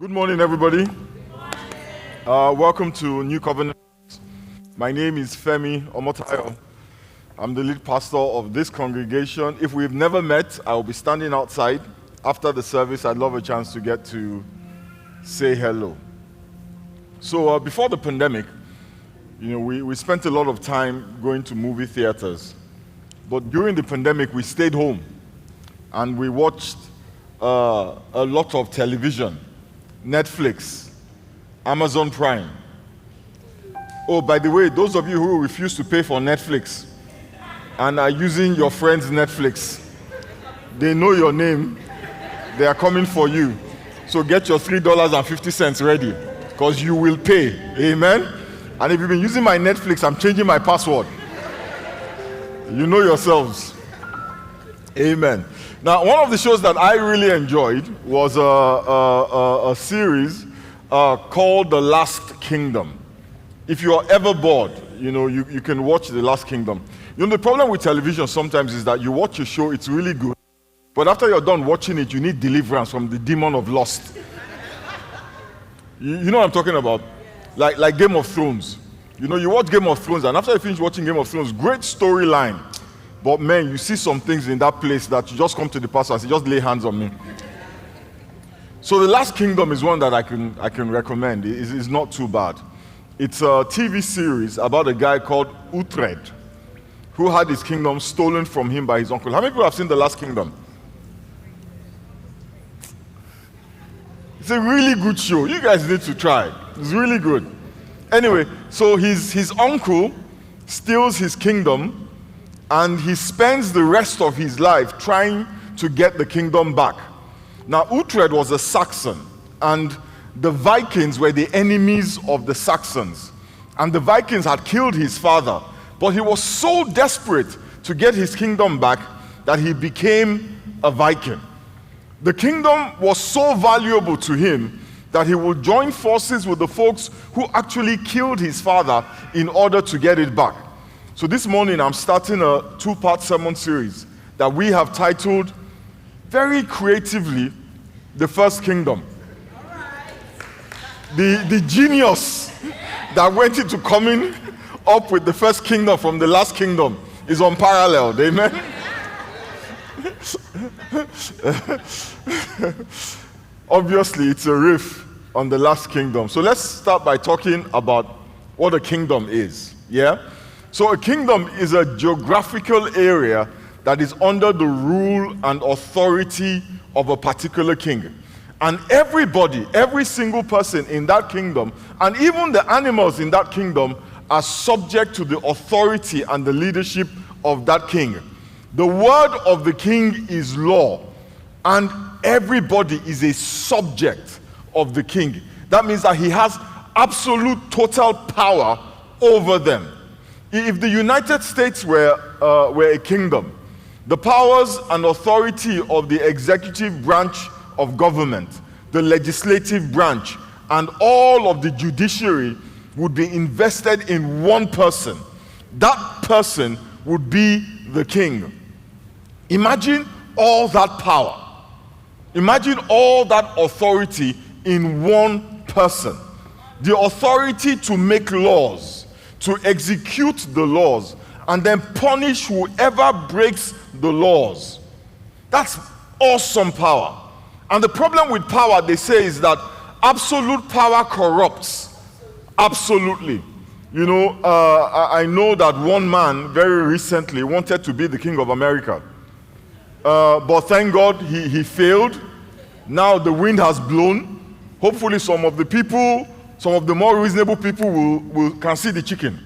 Good morning, everybody. Welcome to New Covenant. My name is Femi Omotayo. I'm the lead pastor of this congregation. If we've never met, I will be standing outside after the service. I'd love a chance to get to say hello. So before the pandemic, we spent a lot of time going to movie theaters. But during the pandemic, we stayed home and we watched a lot of television. Netflix, Amazon Prime. Oh, by the way, those of you who refuse to pay for Netflix and are using your friend's Netflix, they know your name. They are coming for you. So get your $3.50 ready, because you will pay. Amen? And if you've been using my Netflix, I'm changing my password. You know yourselves. Amen. Now, one of the shows that I really enjoyed was a series called The Last Kingdom. If you are ever bored, you can watch The Last Kingdom. The problem with television sometimes is that you watch a show, it's really good, but after you're done watching it, you need deliverance from the demon of lust. You know what I'm talking about? Like Game of Thrones. You watch Game of Thrones, and after you finish watching Game of Thrones, great storyline. But man, you see some things in that place that you just come to the pastor and say, just lay hands on me. So The Last Kingdom is one that I can recommend. It's not too bad. It's a TV series about a guy called Uhtred, who had his kingdom stolen from him by his uncle. How many people have seen The Last Kingdom? It's a really good show. You guys need to try. It's really good. Anyway, so his uncle steals his kingdom, and he spends the rest of his life trying to get the kingdom back. Now, Uhtred was a Saxon, and the Vikings were the enemies of the Saxons. And the Vikings had killed his father, but he was so desperate to get his kingdom back that he became a Viking. The kingdom was so valuable to him that he would join forces with the folks who actually killed his father in order to get it back. So this morning, I'm starting a two-part sermon series that we have titled, very creatively, The First Kingdom. The genius that went into coming up with the first kingdom from the last kingdom is unparalleled. Amen? Obviously, it's a riff on the last kingdom. So let's start by talking about what a kingdom is. Yeah? So a kingdom is a geographical area that is under the rule and authority of a particular king. And everybody, every single person in that kingdom, and even the animals in that kingdom, are subject to the authority and the leadership of that king. The word of the king is law, and everybody is a subject of the king. That means that he has absolute total power over them. If the United States were a kingdom, the powers and authority of the executive branch of government, the legislative branch, and all of the judiciary would be invested in one person. That person would be the king. Imagine all that power. Imagine all that authority in one person. The authority to make laws, to execute the laws, and then punish whoever breaks the laws. That's awesome power. And the problem with power, they say, is that absolute power corrupts. Absolutely. I know that one man very recently wanted to be the king of America. But thank God he failed. Now the wind has blown. Hopefully some of the more reasonable people can see the chicken.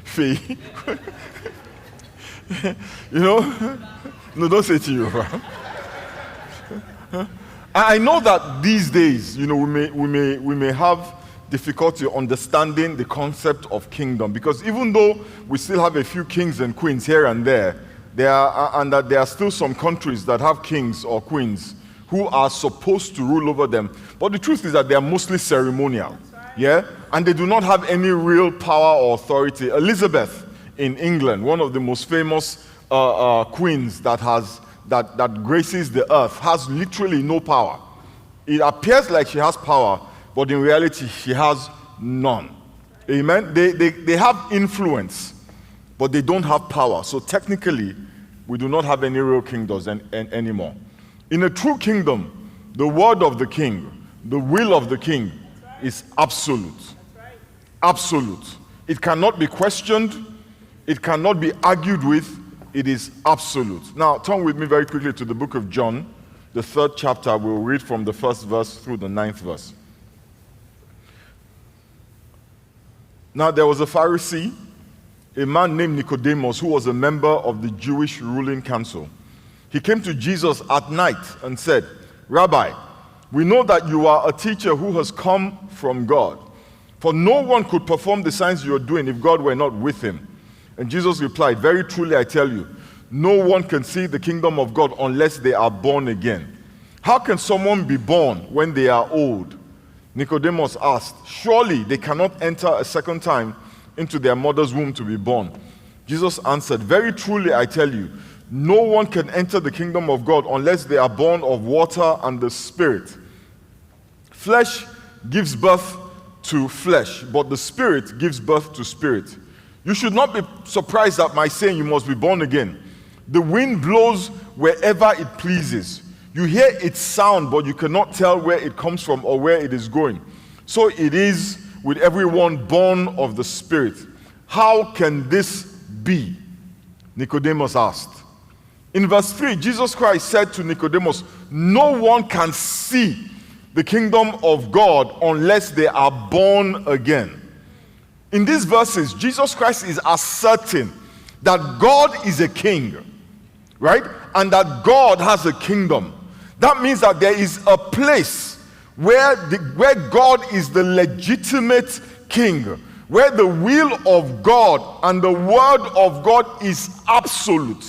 Faye. No, don't say to you. I know that these days, we may have difficulty understanding the concept of kingdom, because even though we still have a few kings and queens here and there are still some countries that have kings or queens who are supposed to rule over them. But the truth is that they are mostly ceremonial. Yeah? And they do not have any real power or authority. Elizabeth in England, one of the most famous queens that has that graces the earth has literally no power. It appears like she has power, but in reality, she has none. Amen? They have influence, but they don't have power. So technically, we do not have any real kingdoms anymore. In a true kingdom, the word of the king, the will of the king is absolute. Absolute. It cannot be questioned. It cannot be argued with. It is absolute. Now, turn with me very quickly to the book of John, the 3rd chapter. We'll read from the 1st verse through the 9th verse. Now, there was a Pharisee, a man named Nicodemus, who was a member of the Jewish ruling council. He came to Jesus at night and said, "Rabbi, we know that you are a teacher who has come from God. For no one could perform the signs you are doing if God were not with him." And Jesus replied, "Very truly I tell you, no one can see the kingdom of God unless they are born again. How can someone be born when they are old?" Nicodemus asked, "Surely they cannot enter a second time into their mother's womb to be born." Jesus answered, "Very truly I tell you, no one can enter the kingdom of God unless they are born of water and the Spirit. Flesh gives birth to flesh, but the Spirit gives birth to spirit. You should not be surprised at my saying you must be born again. The wind blows wherever it pleases. You hear its sound, but you cannot tell where it comes from or where it is going. So it is with everyone born of the Spirit. How can this be?" Nicodemus asked. In verse 3, Jesus Christ said to Nicodemus, "No one can see the kingdom of God unless they are born again." In these verses, Jesus Christ is asserting that God is a king, right? And that God has a kingdom. That means that there is a place where God is the legitimate king, where the will of God and the word of God is absolute,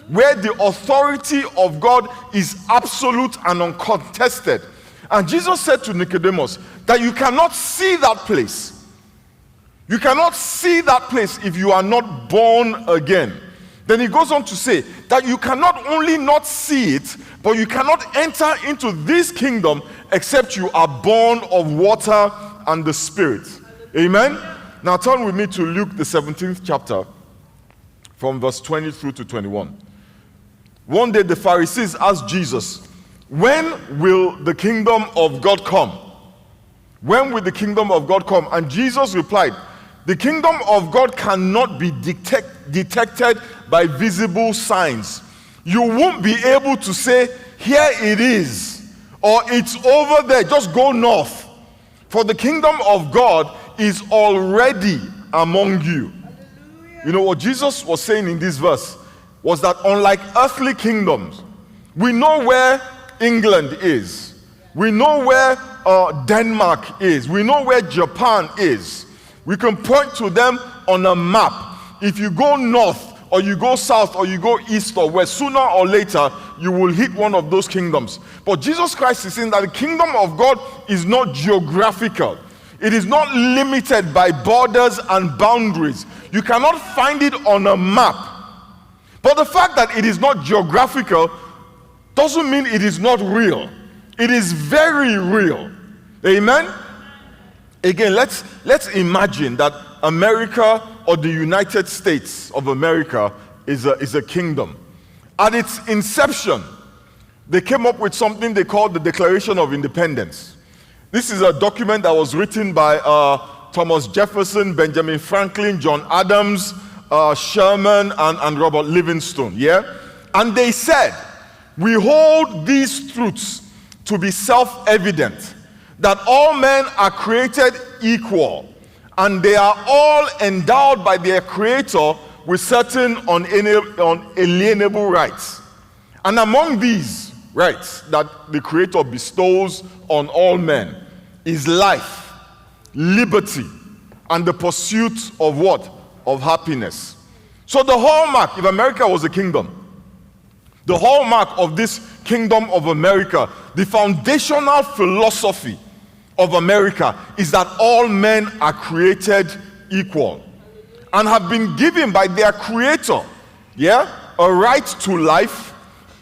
where the authority of God is absolute and uncontested. And Jesus said to Nicodemus that you cannot see that place. You cannot see that place if you are not born again. Then he goes on to say that you cannot only not see it, but you cannot enter into this kingdom except you are born of water and the Spirit. Amen? Now turn with me to Luke, the 17th chapter, from verse 20 through to 21. One day the Pharisees asked Jesus, "When will the kingdom of God come? When will the kingdom of God come?" And Jesus replied, "The kingdom of God cannot be detected by visible signs. You won't be able to say, 'Here it is,' or 'It's over there, just go north.' For the kingdom of God is already among you." Hallelujah. You know what Jesus was saying in this verse was that unlike earthly kingdoms, we know where England is. We know where Denmark is. We know where Japan is. We can point to them on a map. If you go north, or you go south, or you go east or west, sooner or later, you will hit one of those kingdoms. But Jesus Christ is saying that the kingdom of God is not geographical. It is not limited by borders and boundaries. You cannot find it on a map. But the fact that it is not geographical doesn't mean it is not real. It is very real. Amen? Again, let's imagine that America or the United States of America is a kingdom. At its inception, they came up with something they called the Declaration of Independence. This is a document that was written by Thomas Jefferson, Benjamin Franklin, John Adams, Sherman, and Robert Livingston. Yeah? And they said, "We hold these truths to be self-evident, that all men are created equal, and they are all endowed by their Creator with certain unalienable rights. And among these rights that the Creator bestows on all men is life, liberty, and the pursuit of what? Of happiness." So the hallmark, if America was a kingdom, the hallmark of this kingdom of America, the foundational philosophy of America is that all men are created equal and have been given by their Creator, a right to life,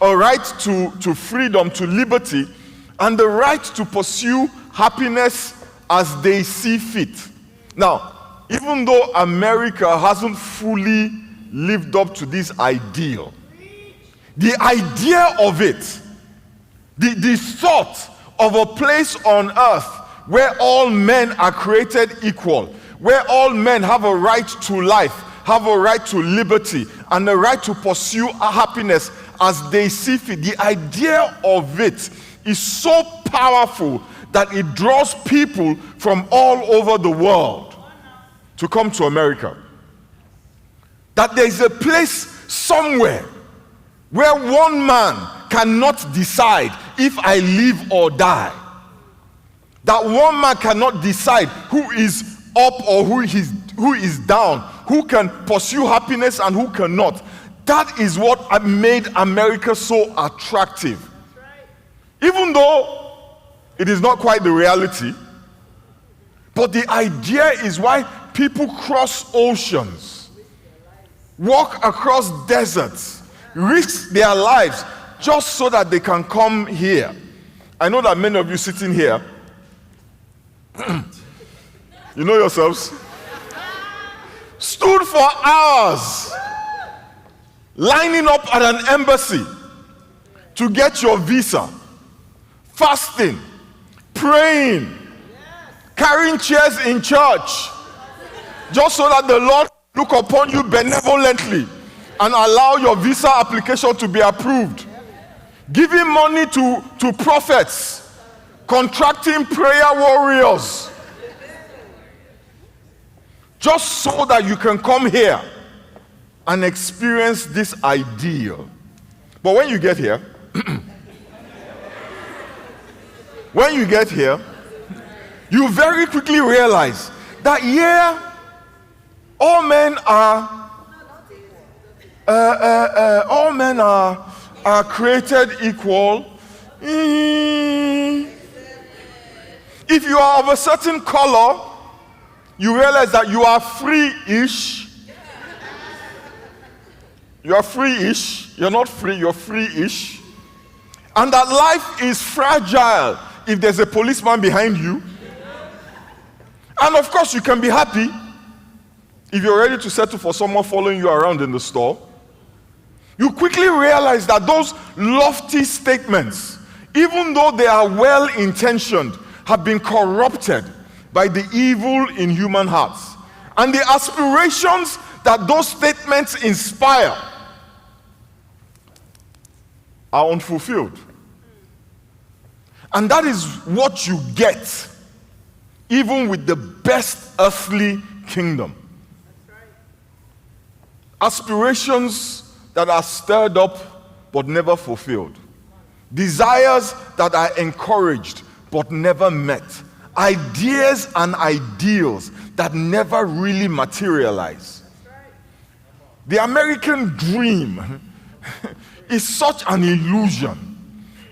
a right to freedom, to liberty, and the right to pursue happiness as they see fit. Now, even though America hasn't fully lived up to this ideal, the idea of it, the thought of a place on earth where all men are created equal, where all men have a right to life, have a right to liberty, and a right to pursue happiness as they see fit. The idea of it is so powerful that it draws people from all over the world to come to America. That there is a place somewhere where one man cannot decide if I live or die. That one man cannot decide who is up or who is down, who can pursue happiness and who cannot. That is what made America so attractive. Even though it is not quite the reality, but the idea is why people cross oceans, walk across deserts, risk their lives just so that they can come here. I know that many of you sitting here, you know yourselves, stood for hours lining up at an embassy to get your visa, fasting, praying, carrying chairs in church, just so that the Lord look upon you benevolently and allow your visa application to be approved. Giving money to prophets, contracting prayer warriors, just so that you can come here and experience this ideal. But when you get here, you very quickly realize that all men are created equal. If you are of a certain color, you realize that you are free-ish. You are free-ish. You're not free, you're free-ish. And that life is fragile if there's a policeman behind you. And of course, you can be happy if you're ready to settle for someone following you around in the store. You quickly realize that those lofty statements, even though they are well-intentioned, have been corrupted by the evil in human hearts. And the aspirations that those statements inspire are unfulfilled. And that is what you get even with the best earthly kingdom. Aspirations that are stirred up but never fulfilled. Desires that are encouraged but never met. Ideas and ideals that never really materialize. The American dream is such an illusion.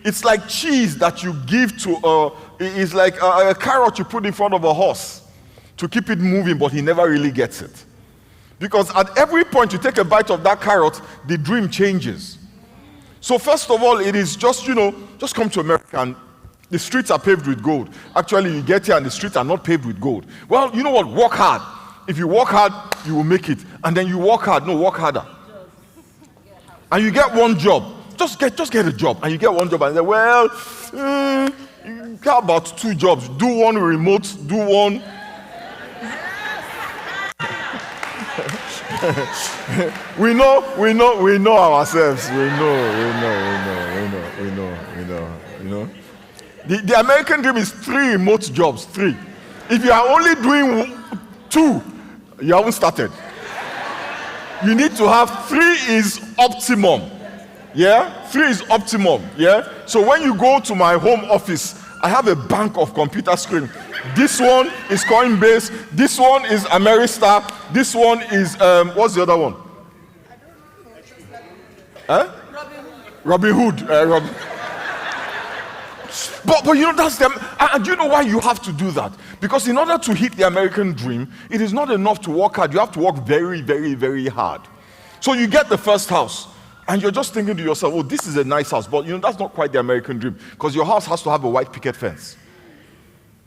It's like cheese that you give to it's like a carrot you put in front of a horse to keep it moving, but he never really gets it. Because at every point you take a bite of that carrot, the dream changes. So first of all, it is just, just come to America and the streets are paved with gold. Actually, you get here and the streets are not paved with gold. Well, you know what? Work hard. If you work hard, you will make it. And then you work hard. No, work harder. And you get one job. Just get a job. And you get one job and say, well, how about 2 jobs? Do one remote, do one. we know ourselves. We know. The American dream is 3 remote jobs, 3. If you are only doing 2, you haven't started. You need to have 3 is optimum. Yeah? 3 is optimum. Yeah? So when you go to my home office, I have a bank of computer screens. This one is Coinbase. This one is Ameristar. This one is, what's the other one? Robin Hood. But that's them. And do you know why you have to do that? Because in order to hit the American dream, it is not enough to work hard. You have to work very, very, very hard. So you get the first house. And you're just thinking to yourself, oh, this is a nice house. But, that's not quite the American dream. Because your house has to have a white picket fence.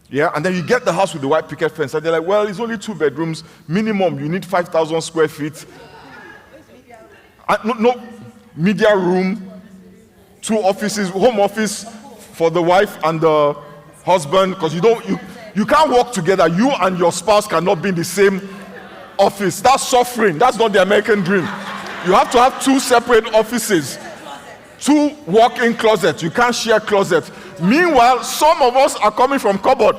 Yeah, and then you get the house with the white picket fence. And they're like, well, it's only 2 bedrooms. Minimum, you need 5,000 square feet. No, media room, 2 offices, home office for the wife and the husband. Because you can't work together. You and your spouse cannot be in the same office. That's suffering. That's not the American dream. You have to have 2 separate offices, 2 walk-in closets. You can't share closets. Meanwhile, some of us are coming from cupboard.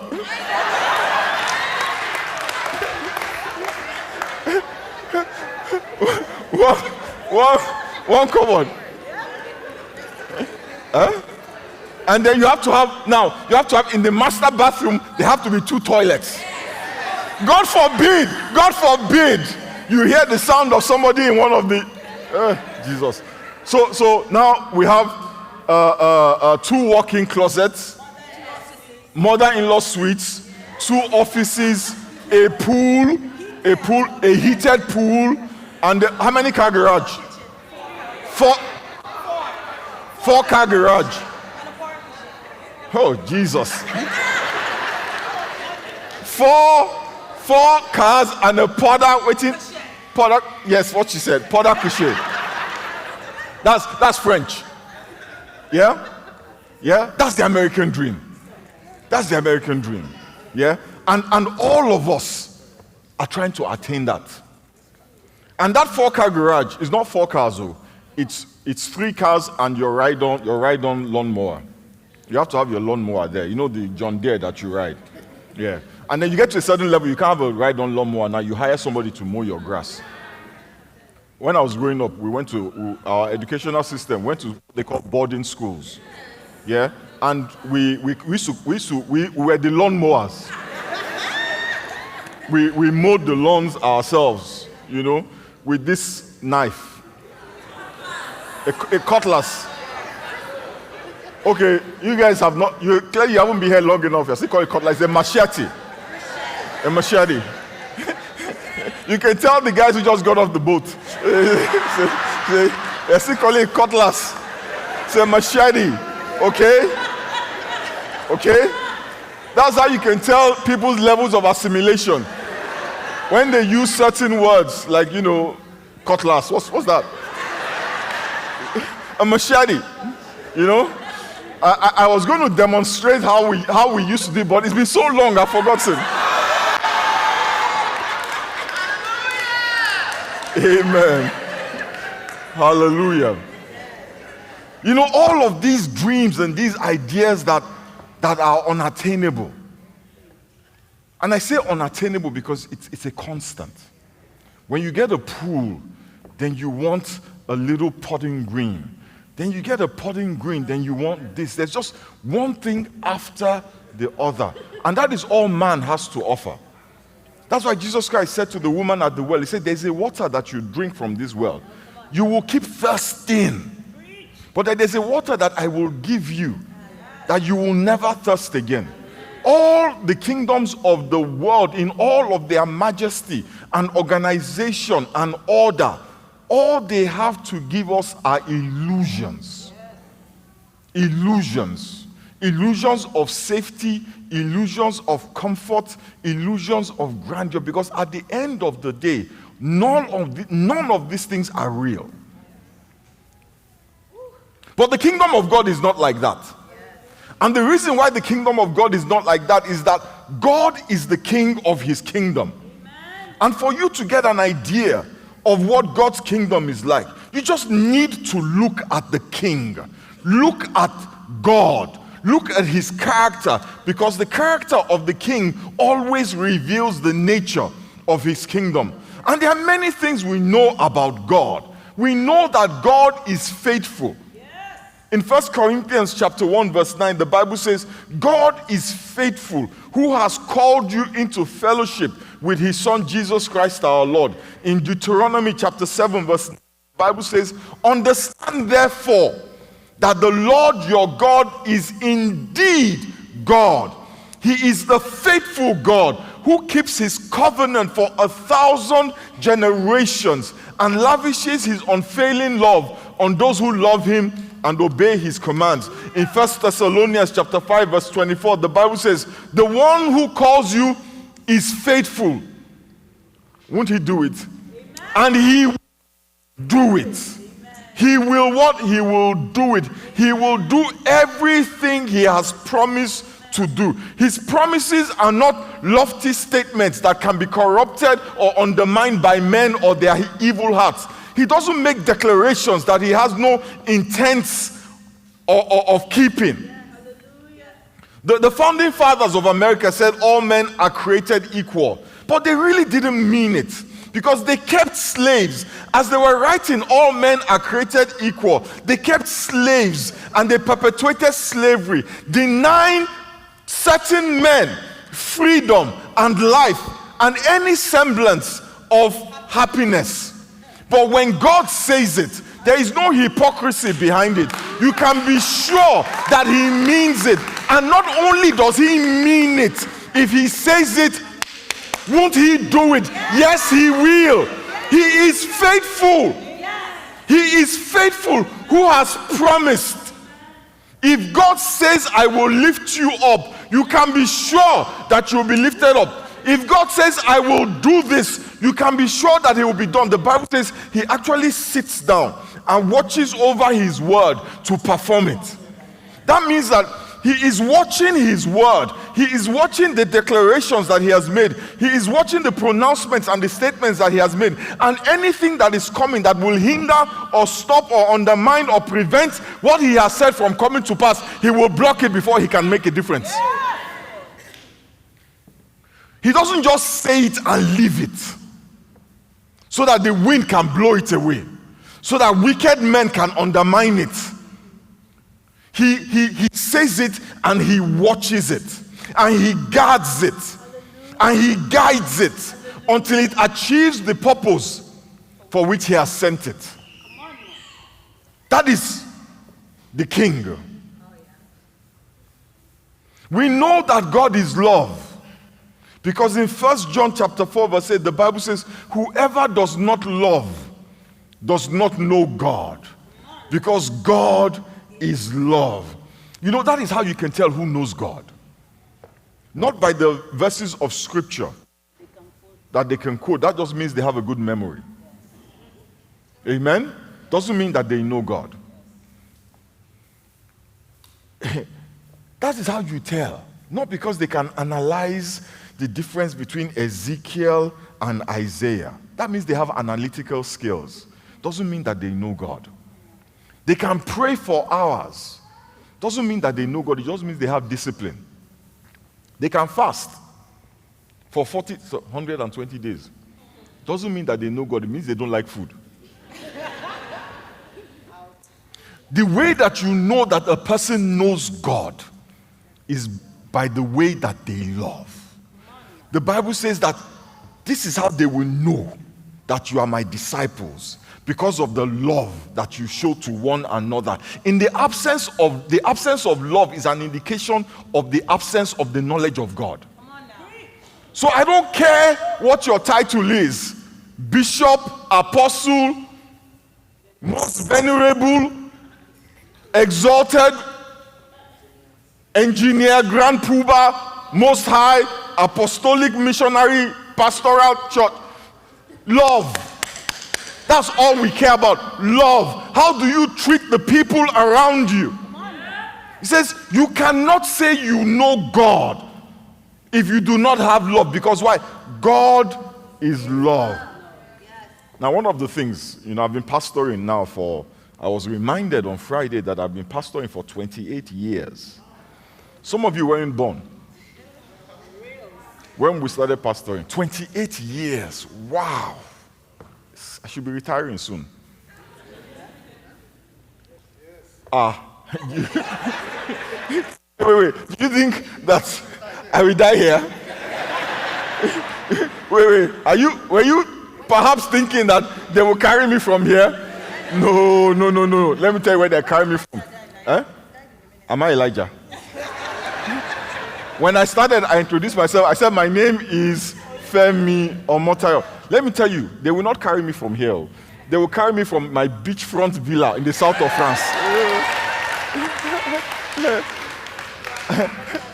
one cupboard. And then you have to have in the master bathroom, there have to be 2 toilets. God forbid, you hear the sound of somebody in one of the Jesus. So now we have 2 walk-in closets, mother-in-law suites, 2 offices, a pool, a heated pool, and how many car garage? 4-car garage. Oh, Jesus. 4 cars and a powder waiting. Powder, yes, what she said. Powder couche. That's French. Yeah? Yeah? That's the American dream. That's the American dream. Yeah? And all of us are trying to attain that. And that 4-car garage is not 4 cars, though. It's 3 cars and your ride-on lawnmower. You have to have your lawnmower there. You know the John Deere that you ride. Yeah. And then you get to a certain level, you can't have a ride-on lawnmower. Now you hire somebody to mow your grass. When I was growing up, we went to our educational system, went to what they call boarding schools. Yeah? And we were the lawnmowers. we mowed the lawns ourselves, with this knife. A cutlass. Okay, you guys have not, you clearly haven't been here long enough. You still call it cutlass. It's a machete. A machete. You can tell the guys who just got off the boat. They still call it cutlass. It's a machete. Okay? Okay? That's how you can tell people's levels of assimilation. When they use certain words, like, cutlass. What's that? A machete. I was going to demonstrate how we used to do, but it's been so long I've forgotten. Amen. Hallelujah. All of these dreams and these ideas that are unattainable. And I say unattainable because it's a constant. When you get a pool, then you want a little potting green. Then you get a potting green, then you want this. There's just one thing after the other. And that is all man has to offer. That's why Jesus Christ said to the woman at the well, he said, there's a water that you drink from this well. You will keep thirsting. But there's a water that I will give you that you will never thirst again. All the kingdoms of the world in all of their majesty and organization and order, all they have to give us are illusions. Illusions. Illusions of safety, illusions of comfort, illusions of grandeur. Because at the end of the day, none of these things are real. But the kingdom of God is not like that. And the reason why the kingdom of God is not like that is that God is the king of his kingdom. And for you to get an idea of what God's kingdom is like, you just need to look at the king. Look at God. Look at his character, because the character of the king always reveals the nature of his kingdom. And there are many things we know about God. We know that God is faithful. In 1 Corinthians chapter 1 verse 9, the Bible says, God is faithful, who has called you into fellowship with his son Jesus Christ our Lord. In Deuteronomy chapter 7 verse 9, the Bible says, understand therefore that the Lord your God is indeed God. He is the faithful God who keeps his covenant for 1,000 generations and lavishes his unfailing love on those who love him and obey his commands. In 1 Thessalonians chapter 5, verse 24, the Bible says, the one who calls you is faithful. Won't he do it? Amen. And he will do it. Amen. He will what? He will do it. He will do everything he has promised to do. His promises are not lofty statements that can be corrupted or undermined by men or their evil hearts. He doesn't make declarations that he has no intent of keeping. The founding fathers of America said all men are created equal, but they really didn't mean it, because they kept slaves. As they were writing all men are created equal, they kept slaves and they perpetuated slavery, denying certain men freedom and life and any semblance of happiness. But when God says it, there is no hypocrisy behind it. You can be sure that he means it. And not only does he mean it, if he says it, won't he do it? Yes, he will. He is faithful. He is faithful who has promised. If God says, I will lift you up, you can be sure that you will be lifted up. If God says, I will do this, you can be sure that it will be done. The Bible says he actually sits down and watches over his word to perform it. That means that he is watching his word. He is watching the declarations that he has made. He is watching the pronouncements and the statements that he has made. And anything that is coming that will hinder or stop or undermine or prevent what he has said from coming to pass, he will block it before he can make a difference. He doesn't just say it and leave it so that the wind can blow it away, so that wicked men can undermine it. He says it and he watches it and he guards it and he guides it until it achieves the purpose for which he has sent it. That is the King. We know that God is love. Because in 1 John chapter 4 verse 8, the Bible says, whoever does not love does not know God, because God is love. You know, that is how you can tell who knows God. Not by the verses of scripture that they can quote. That just means they have a good memory. Amen? Doesn't mean that they know God. That is how you tell. Not because they can analyze the difference between Ezekiel and Isaiah. That means they have analytical skills. Doesn't mean that they know God. They can pray for hours. Doesn't mean that they know God. It just means they have discipline. They can fast for 120 days. Doesn't mean that they know God. It means they don't like food. The way that you know that a person knows God is by the way that they love. The Bible says that this is how they will know that you are my disciples, because of the love that you show to one another. In the absence of love is an indication of the absence of the knowledge of God. So I don't care what your title is, bishop, apostle, most venerable, exalted, engineer, grand poobah, most high, apostolic, missionary, pastoral, church. Love. That's all we care about. Love. How do you treat the people around you? He says you cannot say you know God if you do not have love. Because why? God is love. Now, one of the things, I've been pastoring now I was reminded on Friday that I've been pastoring for 28 years. Some of you weren't born when we started pastoring. 28 years. Wow. I should be retiring soon. Wait. Do you think that I will die here? Wait. Were you perhaps thinking that they will carry me from here? No. Let me tell you where they're carrying me from. Am I Elijah? When I started, I introduced myself. I said, my name is Femi Omotayo. Let me tell you, they will not carry me from here. They will carry me from my beachfront villa in the south of France.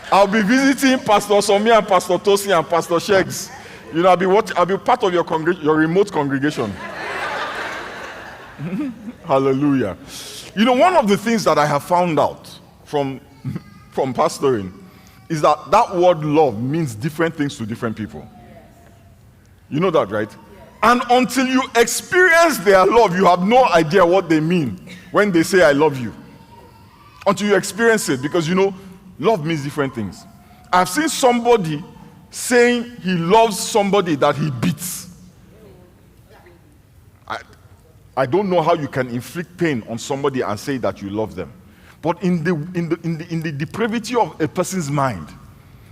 I'll be visiting Pastor Somi and Pastor Tosi and Pastor Shegs. You know, I'll be part of your remote congregation. Hallelujah. You know, one of the things that I have found out from pastoring is that word love means different things to different people. You know that, right? And until you experience their love, you have no idea what they mean when they say, I love you. Until you experience it, because you know, love means different things. I've seen somebody saying he loves somebody that he beats. I don't know how you can inflict pain on somebody and say that you love them. But in the depravity of a person's mind,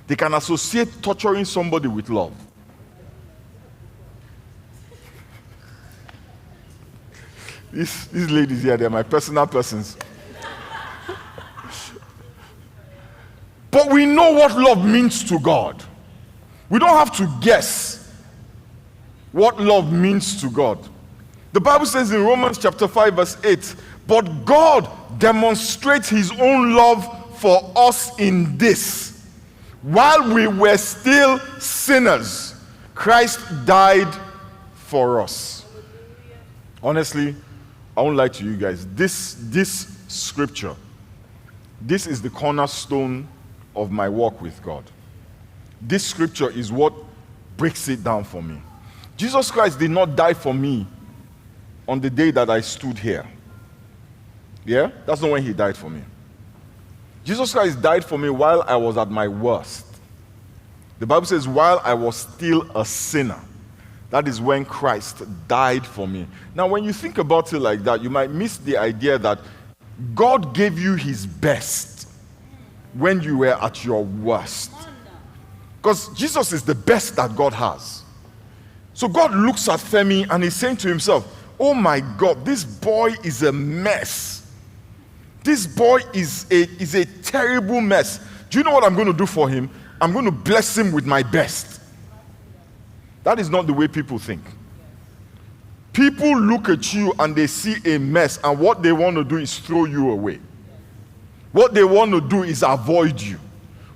they can associate torturing somebody with love. These ladies here, they're my personal persons. But we know what love means to God. We don't have to guess what love means to God. The Bible says in Romans chapter 5 verse 8, but God demonstrates his own love for us in this. While we were still sinners, Christ died for us. Honestly, I won't lie to you guys. This scripture, this is the cornerstone of my walk with God. This scripture is what breaks it down for me. Jesus Christ did not die for me on the day that I stood here. Yeah? That's not when he died for me. Jesus Christ died for me while I was at my worst. The Bible says, while I was still a sinner. That is when Christ died for me. Now, when you think about it like that, you might miss the idea that God gave you his best when you were at your worst. Because Jesus is the best that God has. So God looks at Femi and he's saying to himself, oh my God, this boy is a mess. This boy is a terrible mess. Do you know what I'm going to do for him? I'm going to bless him with my best. That is not the way people think. People look at you and they see a mess, and what they want to do is throw you away. What they want to do is avoid you.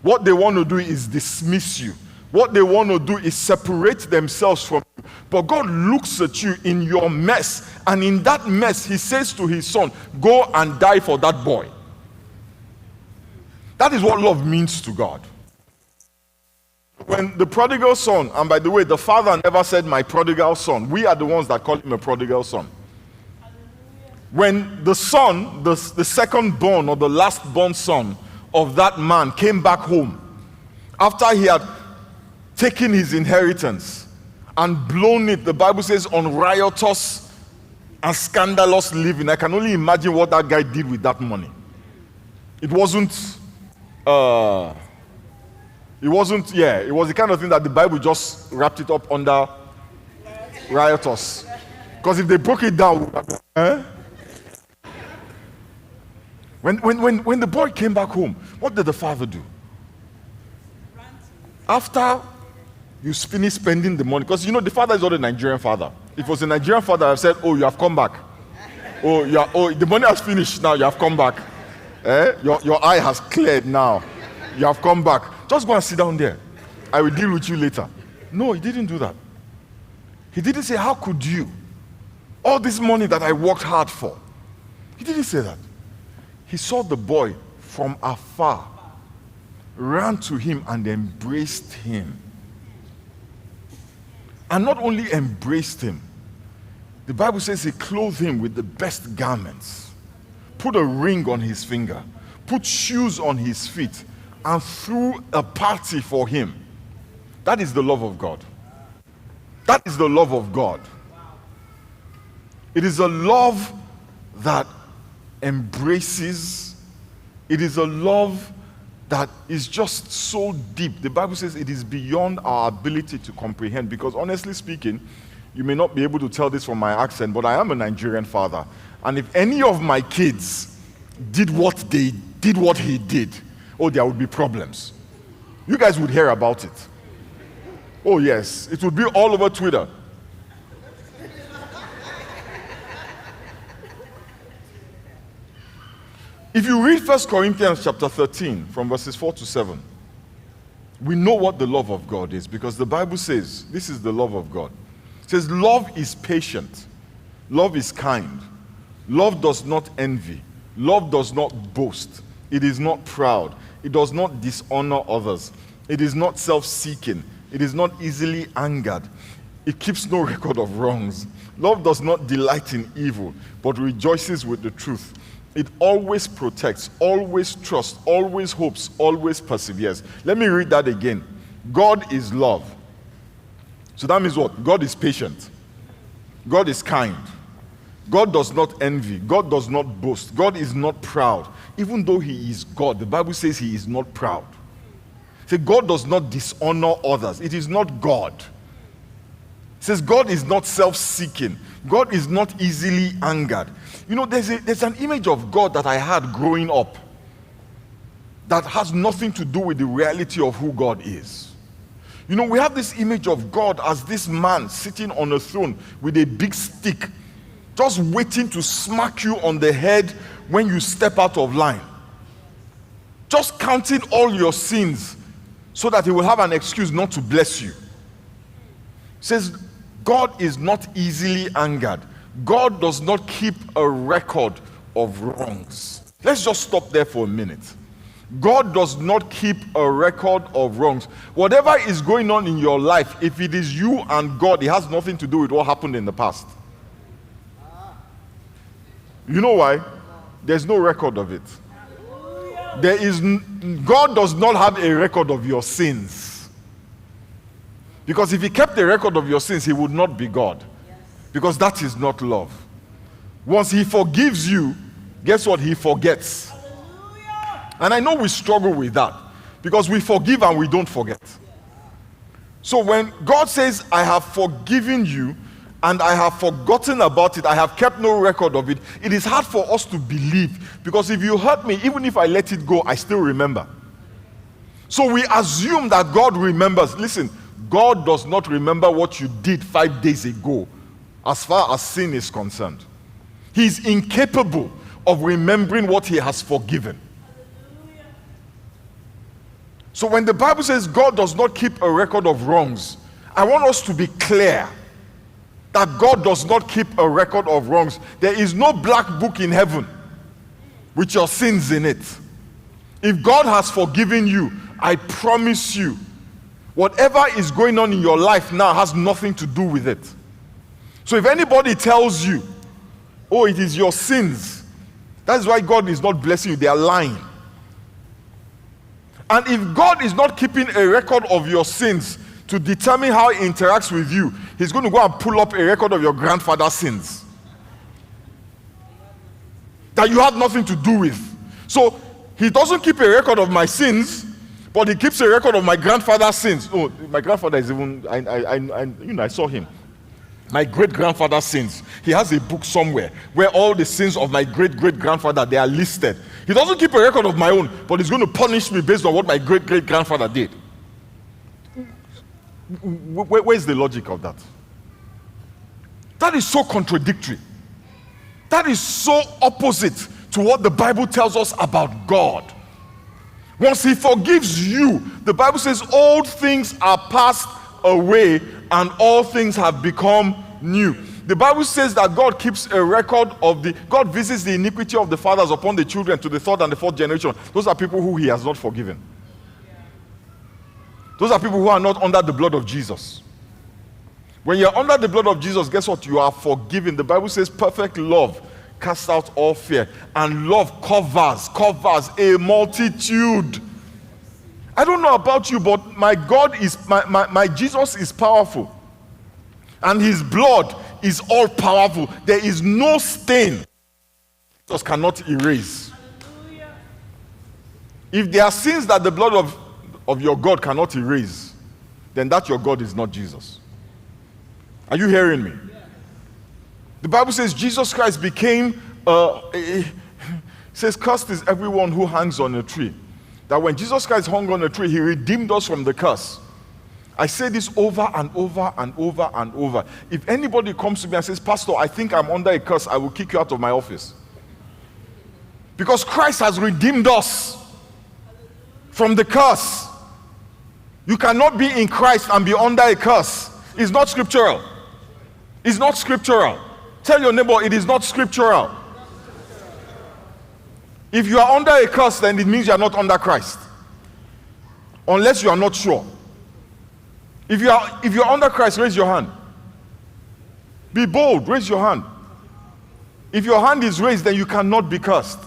What they want to do is dismiss you. What they want to do is separate themselves from you. But God looks at you in your mess, and in that mess, he says to his son, go and die for that boy. That is what love means to God. When the prodigal son, and by the way, the father never said my prodigal son. We are the ones that call him a prodigal son. When the son, the second born or the last born son of that man came back home, after he had taken his inheritance and blown it, the Bible says, on riotous and scandalous living. I can only imagine what that guy did with that money. It was the kind of thing that the Bible just wrapped it up under riotous. Because if they broke it down, when the boy came back home, what did the father do? After you finish spending the money, because you know the father is not a Nigerian father. If it was a Nigerian father, I've said, oh, you have come back. The money has finished now, you have come back. Your eye has cleared now. You have come back. Just go and sit down there. I will deal with you later. No, he didn't do that. He didn't say, how could you? All this money that I worked hard for. He didn't say that. He saw the boy from afar, ran to him and embraced him. And not only embraced him, the Bible says he clothed him with the best garments, put a ring on his finger, put shoes on his feet, and threw a party for him. That is the love of God. That is the love of God. It is a love that embraces. It is a love that is just so deep. The Bible says it is beyond our ability to comprehend, because honestly speaking, you may not be able to tell this from my accent, but I am a Nigerian father. And if any of my kids did what he did, oh, there would be problems. You guys would hear about it. Oh yes, it would be all over Twitter. If you read 1 Corinthians chapter 13 from verses 4 to 7, we know what the love of God is, because the Bible says, this is the love of God. It says, love is patient. Love is kind. Love does not envy. Love does not boast. It is not proud. It does not dishonor others. It is not self-seeking. It is not easily angered. It keeps no record of wrongs. Love does not delight in evil, but rejoices with the truth. It always protects, always trusts, always hopes, always perseveres. Let me read that again. God is love. So that means what? God is patient. God is kind. God does not envy. God does not boast. God is not proud. Even though he is God, the Bible says he is not proud. Say, God does not dishonor others. It is not God. It says God is not self-seeking. God is not easily angered. You know, there's an image of God that I had growing up that has nothing to do with the reality of who God is. You know, we have this image of God as this man sitting on a throne with a big stick, just waiting to smack you on the head when you step out of line. Just counting all your sins so that he will have an excuse not to bless you. It says God is not easily angered. God does not keep a record of wrongs. Let's just stop there for a minute. God does not keep a record of wrongs. Whatever is going on in your life, if it is you and God, it has nothing to do with what happened in the past. You know why? There's no record of it. God does not have a record of your sins. Because if he kept a record of your sins, he would not be God. Because that is not love. Once he forgives you, guess what? He forgets. And I know we struggle with that, because we forgive and we don't forget. So when God says, I have forgiven you and I have forgotten about it, I have kept no record of it, it is hard for us to believe. Because if you hurt me, even if I let it go, I still remember. So we assume that God remembers. Listen, God does not remember what you did 5 days ago as far as sin is concerned. He is incapable of remembering what he has forgiven. So when the Bible says God does not keep a record of wrongs, I want us to be clear that God does not keep a record of wrongs. There is no black book in heaven with your sins in it. If God has forgiven you, I promise you, whatever is going on in your life now has nothing to do with it. So if anybody tells you, oh, it is your sins, that's why God is not blessing you, they are lying. And if God is not keeping a record of your sins to determine how he interacts with you, he's going to go and pull up a record of your grandfather's sins that you had nothing to do with. So he doesn't keep a record of my sins, but he keeps a record of my grandfather's sins. Oh, my grandfather is even, I saw him. My great-grandfather's sins. He has a book somewhere where all the sins of my great-great-grandfather, they are listed. He doesn't keep a record of my own, but he's going to punish me based on what my great-great-grandfather did. Where's the logic of that? That is so contradictory. That is so opposite to what the Bible tells us about God. Once he forgives you, the Bible says old things are passed away and all things have become new. The Bible says that God keeps a record of God visits the iniquity of the fathers upon the children to the third and the fourth generation. Those are people who he has not forgiven. Those are people who are not under the blood of Jesus. When you're under the blood of Jesus, guess what? You are forgiven. The Bible says perfect love casts out all fear. And love covers a multitude. I don't know about you, but my God is, my Jesus is powerful. And his blood is all powerful. There is no stain Jesus cannot erase. If there are sins that the blood of your God cannot erase, then that your God is not Jesus. Are you hearing me? The Bible says Jesus Christ became, says, cursed is everyone who hangs on a tree. That when Jesus Christ hung on a tree, he redeemed us from the curse. I say this over and over and over and over. If anybody comes to me and says, Pastor, I think I'm under a curse, I will kick you out of my office. Because Christ has redeemed us from the curse. You cannot be in Christ and be under a curse. It's not scriptural. It's not scriptural. Tell your neighbor, it is not scriptural. If you are under a curse, then it means you are not under Christ. Unless you are not sure. If you are under Christ, raise your hand. Be bold, raise your hand. If your hand is raised, then you cannot be cursed.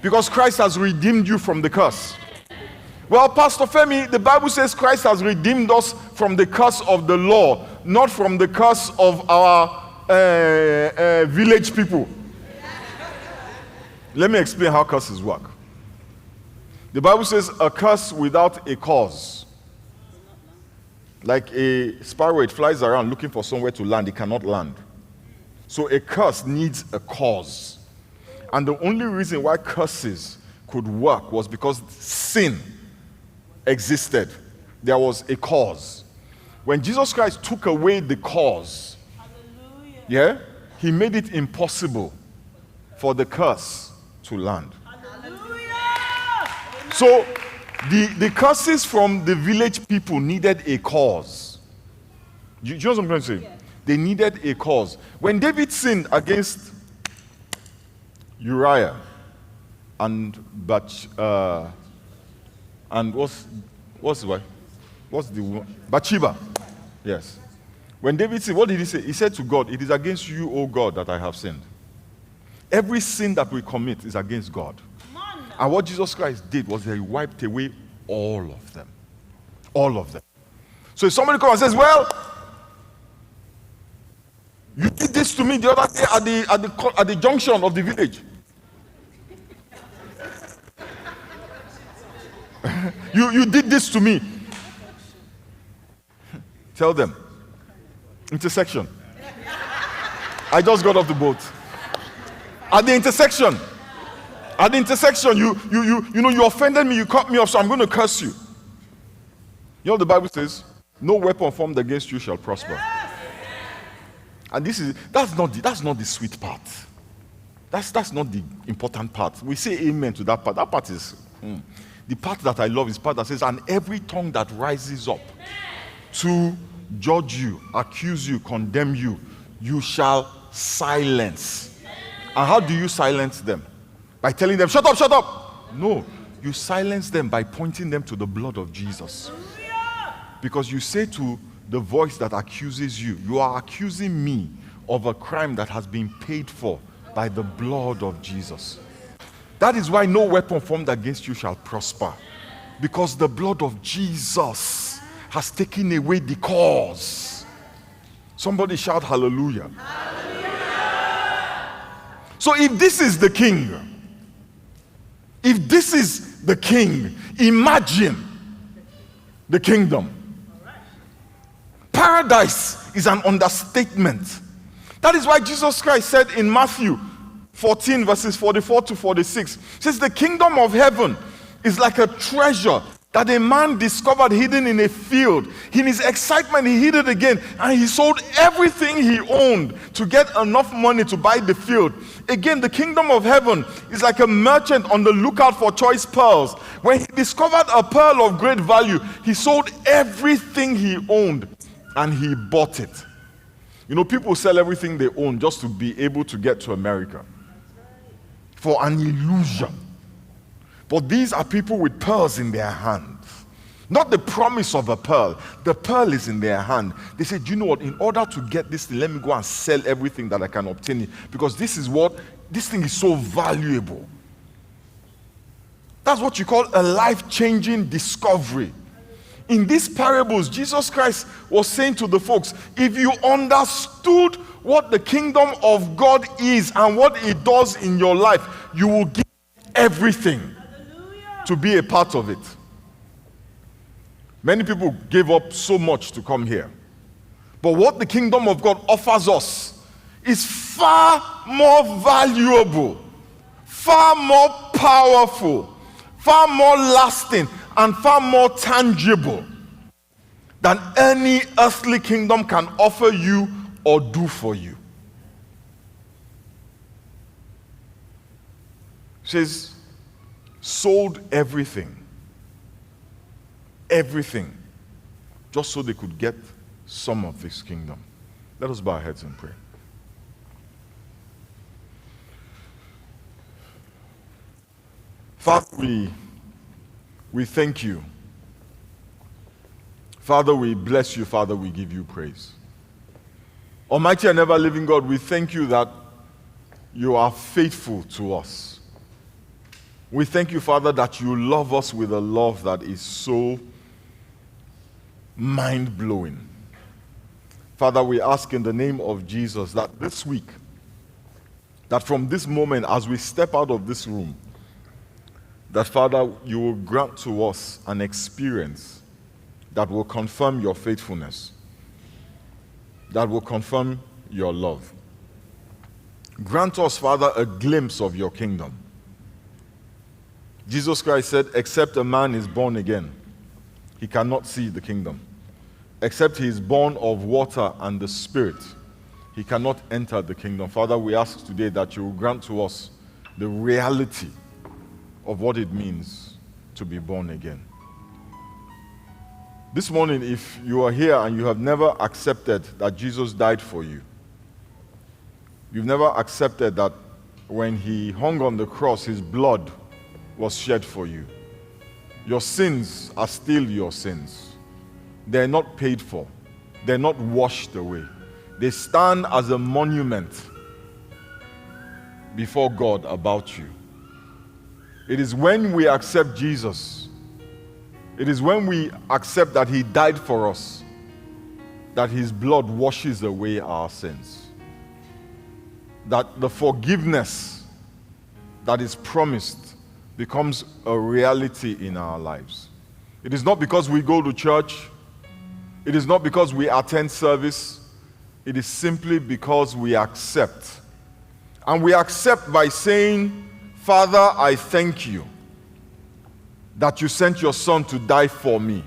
Because Christ has redeemed you from the curse. Well, Pastor Femi, the Bible says Christ has redeemed us from the curse of the law, not from the curse of our village people. Let me explain how curses work. The Bible says a curse without a cause. Like a sparrow, it flies around looking for somewhere to land. It cannot land. So a curse needs a cause. And the only reason why curses could work was because sin existed. There was a cause. When Jesus Christ took away the cause, yeah, he made it impossible for the curse to land. So the curses from the village people needed a cause. You know what I'm trying to say? They needed a cause. When David sinned against Uriah and Bathsheba, yes. When David sinned, what did he say? He said to God, "It is against you, O God, that I have sinned." Every sin that we commit is against God. And what Jesus Christ did was that he wiped away all of them. All of them. So if somebody comes and says, "Well, you did this to me the other day at the junction of the village. you did this to me." Tell them. Intersection. I just got off the boat. At the intersection, you offended me, you cut me off, so I'm going to curse you. You know what the Bible says? No weapon formed against you shall prosper. And that's not the sweet part. That's not the important part. We say amen to that part. That part is the part that I love is the part that says, "And every tongue that rises up to judge you, accuse you, condemn you, you shall silence." And how do you silence them? By telling them, "Shut up, shut up." No, you silence them by pointing them to the blood of Jesus. Because you say to the voice that accuses you, "You are accusing me of a crime that has been paid for by the blood of Jesus." That is why no weapon formed against you shall prosper. Because the blood of Jesus has taken away the cause. Somebody shout hallelujah. So if this is the king, imagine the kingdom. Paradise is an understatement. That is why Jesus Christ said in Matthew 14 verses 44 to 46, says the kingdom of heaven is like a treasure that a man discovered hidden in a field. In his excitement, he hid it again, and he sold everything he owned to get enough money to buy the field. Again, the kingdom of heaven is like a merchant on the lookout for choice pearls. When he discovered a pearl of great value, he sold everything he owned and he bought it. You know, people sell everything they own just to be able to get to America for an illusion. But these are people with pearls in their hands. Not the promise of a pearl. The pearl is in their hand. They said, "You know what? In order to get this thing, let me go and sell everything that I can obtain it. Because this thing is so valuable." That's what you call a life-changing discovery. In these parables, Jesus Christ was saying to the folks, if you understood what the kingdom of God is and what it does in your life, you will give everything to be a part of it. Many people gave up so much to come here. But what the kingdom of God offers us is far more valuable, far more powerful, far more lasting, and far more tangible than any earthly kingdom can offer you or do for you. says, sold everything, just so they could get some of this kingdom. Let us bow our heads and pray. Father, we thank you. Father, we bless you. Father, we give you praise. Almighty and ever-living God, we thank you that you are faithful to us. We thank you, Father, that you love us with a love that is so mind-blowing. Father, we ask in the name of Jesus that this week, that from this moment as we step out of this room, that, Father, you will grant to us an experience that will confirm your faithfulness, that will confirm your love. Grant us, Father, a glimpse of your kingdom. Jesus Christ said, except a man is born again, he cannot see the kingdom. Except he is born of water and the Spirit, he cannot enter the kingdom. Father, we ask today that you will grant to us the reality of what it means to be born again. This morning, if you are here and you have never accepted that Jesus died for you, you've never accepted that when he hung on the cross, his blood was shed for you. Your sins are still your sins. They're not paid for. They're not washed away. They stand as a monument before God about you. It is when we accept Jesus, it is when we accept that he died for us, that his blood washes away our sins. That the forgiveness that is promised becomes a reality in our lives. It is not because we go to church. It is not because we attend service. It is simply because we accept. And we accept by saying, Father, I thank you that you sent your Son to die for me.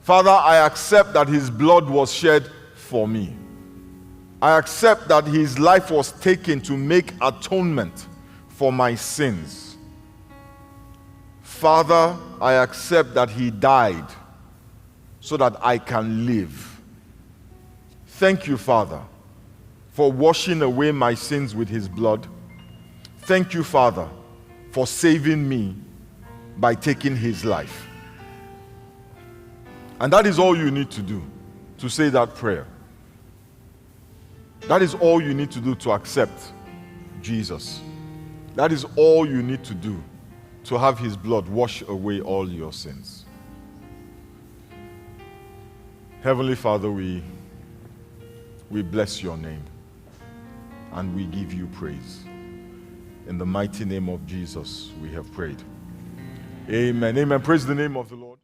Father, I accept that his blood was shed for me. I accept that his life was taken to make atonement for my sins. Father, I accept that he died so that I can live. Thank you, Father, for washing away my sins with his blood. Thank you, Father, for saving me by taking his life. And that is all you need to do to say that prayer. That is all you need to do to accept Jesus. That is all you need to do to have his blood wash away all your sins. Heavenly Father, we bless your name and we give you praise. In the mighty name of Jesus, we have prayed. Amen. Amen. Praise the name of the Lord.